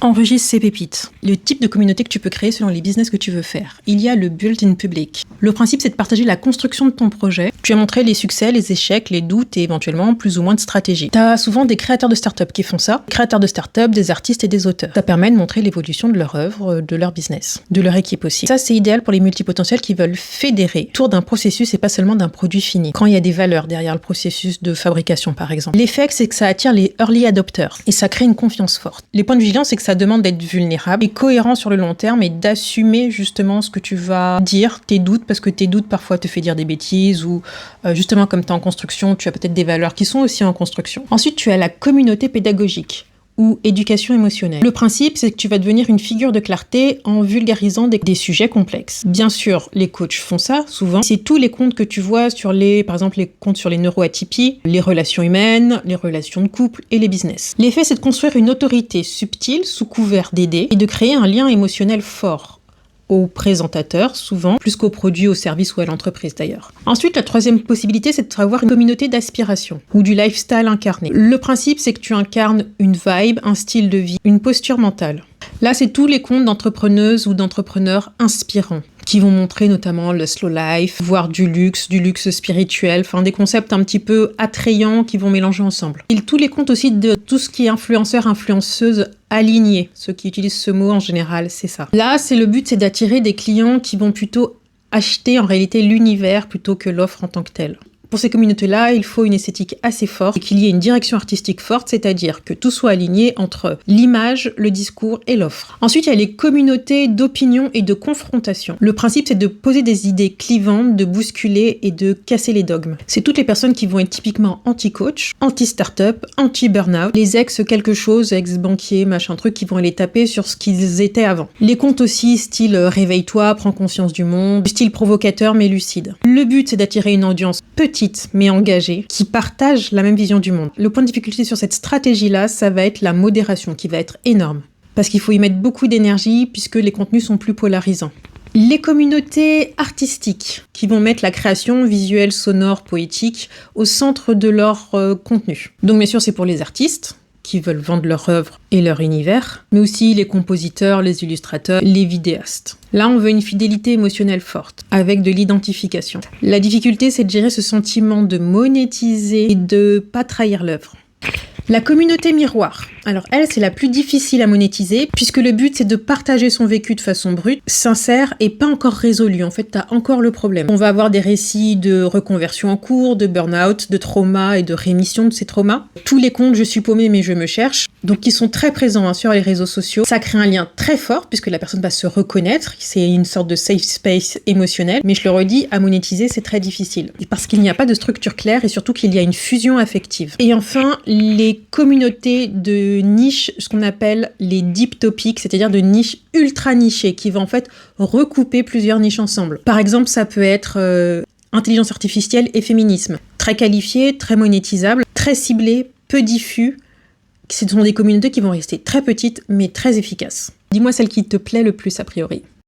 Enregistre ces pépites. Le type de communauté que tu peux créer selon les business que tu veux faire. Il y a le build-in public. Le principe, c'est de partager la construction de ton projet. Tu as montré les succès, les échecs, les doutes et éventuellement plus ou moins de stratégies. Tu as souvent des créateurs de start-up qui font ça. Créateurs de start-up, des artistes et des auteurs. Ça permet de montrer l'évolution de leur œuvre, de leur business, de leur équipe aussi. Ça, c'est idéal pour les multipotentiels qui veulent fédérer autour d'un processus et pas seulement d'un produit fini. Quand il y a des valeurs derrière le processus de fabrication, par exemple. L'effet, c'est que ça attire les early adopters et ça crée une confiance forte. Les points de vigilance, c'est que ça demande d'être vulnérable et cohérent sur le long terme et d'assumer justement ce que tu vas dire, tes doutes, parce que tes doutes parfois te fait dire des bêtises ou justement comme tu es en construction, tu as peut-être des valeurs qui sont aussi en construction. Ensuite, tu as la communauté pédagogique ou éducation émotionnelle. Le principe, c'est que tu vas devenir une figure de clarté en vulgarisant des sujets complexes. Bien sûr, les coachs font ça, souvent. C'est tous les comptes que tu vois sur par exemple, les comptes sur les neuroatypies, les relations humaines, les relations de couple et les business. L'effet, c'est de construire une autorité subtile sous couvert d'aider et de créer un lien émotionnel fort au présentateur, souvent, plus qu'au produit, au service ou à l'entreprise d'ailleurs. Ensuite, la troisième possibilité, c'est d'avoir une communauté d'aspiration ou du lifestyle incarné. Le principe, c'est que tu incarnes une vibe, un style de vie, une posture mentale. Là, c'est tous les comptes d'entrepreneuses ou d'entrepreneurs inspirants qui vont montrer notamment le slow life, voire du luxe spirituel, enfin des concepts un petit peu attrayants qui vont mélanger ensemble. Et tous les comptes aussi de tout ce qui est influenceurs, influenceuses alignés, ceux qui utilisent ce mot en général, c'est ça. Là, le but, c'est d'attirer des clients qui vont plutôt acheter en réalité l'univers plutôt que l'offre en tant que telle. Pour ces communautés-là, il faut une esthétique assez forte et qu'il y ait une direction artistique forte, c'est-à-dire que tout soit aligné entre l'image, le discours et l'offre. Ensuite, il y a les communautés d'opinion et de confrontation. Le principe, c'est de poser des idées clivantes, de bousculer et de casser les dogmes. C'est toutes les personnes qui vont être typiquement anti-coach, anti-startup, anti-burnout, les ex-quelque chose, ex-banquier, machin truc, qui vont aller taper sur ce qu'ils étaient avant. Les comptes aussi, style réveille-toi, prends conscience du monde, style provocateur mais lucide. Le but, c'est d'attirer une audience petite mais engagée, qui partage la même vision du monde. Le point de difficulté sur cette stratégie-là, ça va être la modération, qui va être énorme. Parce qu'il faut y mettre beaucoup d'énergie, puisque les contenus sont plus polarisants. Les communautés artistiques, qui vont mettre la création visuelle, sonore, poétique, au centre de leur contenu. Donc bien sûr, c'est pour les artistes, qui veulent vendre leur œuvre et leur univers, mais aussi les compositeurs, les illustrateurs, les vidéastes. Là, on veut une fidélité émotionnelle forte, avec de l'identification. La difficulté, c'est de gérer ce sentiment de monétiser et de pas trahir l'œuvre. La communauté miroir. Alors elle, c'est la plus difficile à monétiser, puisque le but, c'est de partager son vécu de façon brute, sincère et pas encore résolue. En fait, t'as encore le problème. On va avoir des récits de reconversion en cours, de burn-out, de trauma et de rémission de ces traumas. Tous les comptes « Je suis paumé mais je me cherche », donc qui sont très présents sur les réseaux sociaux. Ça crée un lien très fort, puisque la personne va se reconnaître. C'est une sorte de safe space émotionnel. Mais je le redis, à monétiser, c'est très difficile. Parce qu'il n'y a pas de structure claire et surtout qu'il y a une fusion affective. Et enfin, les communautés de niche, ce qu'on appelle les deep topics, c'est-à-dire de niches ultra nichées, qui vont en fait recouper plusieurs niches ensemble. Par exemple, ça peut être intelligence artificielle et féminisme. Très qualifié, très monétisable, très ciblé, peu diffus. Ce sont des communautés qui vont rester très petites, mais très efficaces. Dis-moi celle qui te plaît le plus a priori.